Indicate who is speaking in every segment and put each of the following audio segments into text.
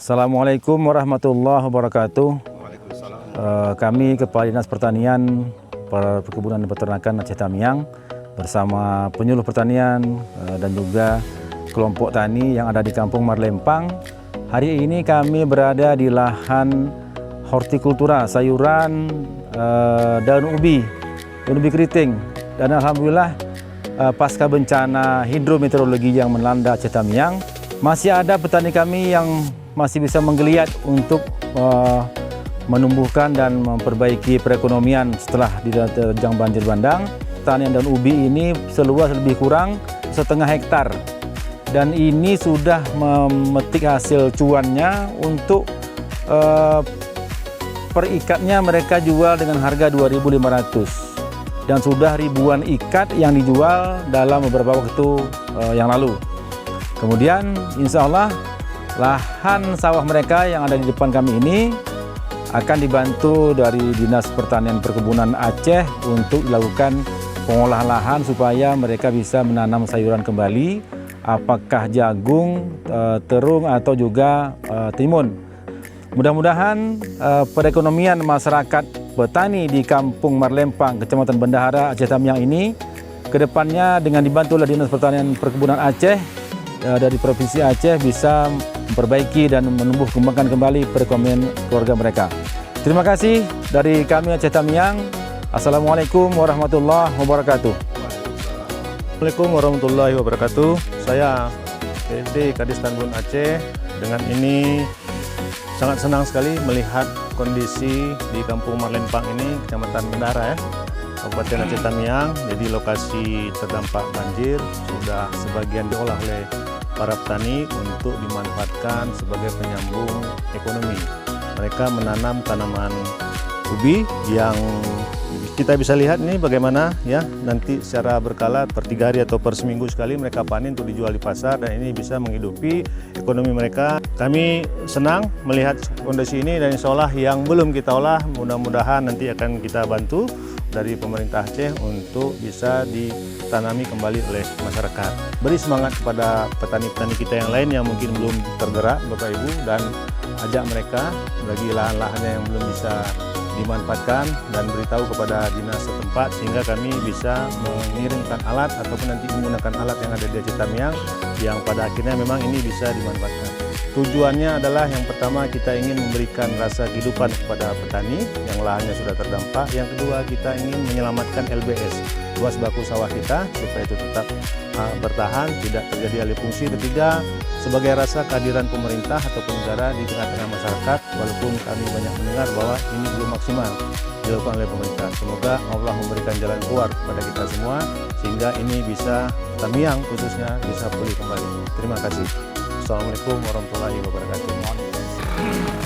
Speaker 1: Assalamualaikum warahmatullahi wabarakatuh. Kami Kepala Dinas Pertanian, Perkebunan dan Peternakan Aceh Tamiang bersama penyuluh pertanian dan juga kelompok tani yang ada di Kampung Marlempang. Hari ini kami berada di lahan hortikultura, sayuran, daun ubi keriting. Dan alhamdulillah pasca bencana hidrometeorologi yang melanda Aceh Tamiang, masih ada petani kami yang masih bisa menggeliat untuk menumbuhkan dan memperbaiki perekonomian setelah diterjang banjir bandang. Pertanian daun ubi ini seluas lebih kurang 1,5 hektar. Dan ini sudah memetik hasil cuannya untuk per ikatnya mereka jual dengan harga 2.500. Dan sudah ribuan ikat yang dijual dalam beberapa waktu yang lalu. Kemudian insya Allah lahan sawah mereka yang ada di depan kami ini akan dibantu dari Dinas Pertanian Perkebunan Aceh untuk dilakukan pengolahan lahan supaya mereka bisa menanam sayuran kembali, apakah jagung, terung atau juga timun. Mudah-mudahan perekonomian masyarakat petani di Kampung Marlempang, Kecamatan Bendahara, Aceh Tamiang ini kedepannya dengan dibantu oleh Dinas Pertanian Perkebunan Aceh dari Provinsi Aceh bisa memperbaiki dan menumbuh kembangkan kembali perekonomian keluarga mereka. Terima kasih dari kami Aceh Tamiang. Assalamualaikum warahmatullahi wabarakatuh.
Speaker 2: Assalamualaikum warahmatullahi wabarakatuh. Saya PLD Kadis Tanbun Aceh. Dengan ini sangat senang sekali melihat kondisi di Kampung Marlempang ini, Kecamatan Bendahara Kabupaten Aceh Tamiang. Jadi lokasi terdampak banjir sudah sebagian diolah oleh para petani untuk dimanfaatkan sebagai penyambung ekonomi. Mereka menanam tanaman ubi yang kita bisa lihat ini bagaimana ya, nanti secara berkala per 3 hari atau per seminggu sekali mereka panen untuk dijual di pasar, dan ini bisa menghidupi ekonomi mereka. Kami senang melihat kondisi ini, dan insya Allah yang belum kita olah mudah-mudahan nanti akan kita bantu dari pemerintah Aceh untuk bisa ditanami kembali oleh masyarakat. Beri semangat kepada petani-petani kita yang lain yang mungkin belum tergerak, Bapak Ibu, dan ajak mereka bagi lahan-lahannya yang belum bisa dimanfaatkan, dan beritahu kepada dinas setempat sehingga kami bisa mengirimkan alat ataupun nanti menggunakan alat yang ada di Aceh Tamiang yang pada akhirnya memang ini bisa dimanfaatkan. Tujuannya adalah yang pertama kita ingin memberikan rasa kehidupan kepada petani yang lahannya sudah terdampak. Yang kedua kita ingin menyelamatkan LBS, luas baku sawah kita, supaya itu tetap bertahan, tidak terjadi alih fungsi. Ketiga, sebagai rasa kehadiran pemerintah ataupun negara di tengah-tengah masyarakat, walaupun kami banyak mendengar bahwa ini belum maksimal dilakukan oleh pemerintah. Semoga Allah memberikan jalan keluar kepada kita semua sehingga ini bisa, Tamiang khususnya, bisa pulih kembali. Terima kasih. Assalamualaikum warahmatullahi wabarakatuh.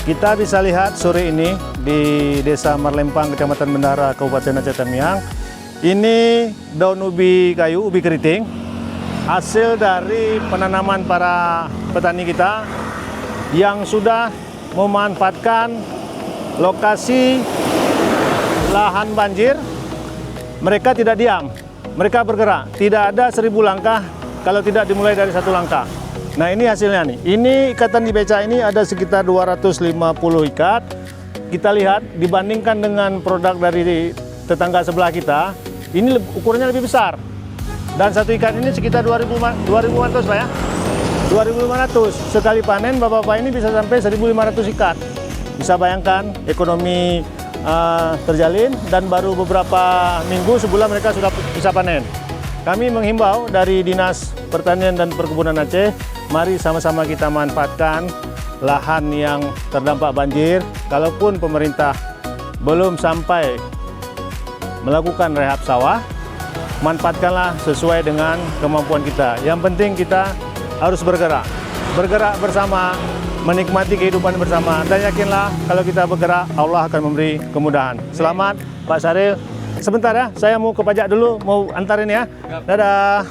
Speaker 2: Kita bisa lihat sore ini di Desa Marlempang, Kecamatan Bendahara, Kabupaten Aceh Tamiang. Ini daun ubi kayu, ubi keriting, hasil dari penanaman para petani kita yang sudah memanfaatkan lokasi lahan banjir. Mereka tidak diam, mereka bergerak. Tidak ada 1000 langkah kalau tidak dimulai dari 1 langkah. Nah, ini hasilnya nih. Ini ikatan di beca ini ada sekitar 250 ikat. Kita lihat dibandingkan dengan produk dari tetangga sebelah kita, ini ukurannya lebih besar. Dan satu ikat ini sekitar 2.500 Pak ya. 2.500 sekali panen, Bapak-bapak ini bisa sampai 1.500 ikat. Bisa bayangkan ekonomi terjalin, dan baru beberapa minggu, sebulan mereka sudah bisa panen. Kami menghimbau dari Dinas Pertanian dan Perkebunan Aceh, mari sama-sama kita manfaatkan lahan yang terdampak banjir. Kalaupun pemerintah belum sampai melakukan rehab sawah, manfaatkanlah sesuai dengan kemampuan kita. Yang penting kita harus bergerak bersama, menikmati kehidupan bersama, dan yakinlah kalau kita bergerak, Allah akan memberi kemudahan. Selamat Pak Syaril. Sebentar ya, saya mau ke pajak dulu, mau antarin ya. Dadah.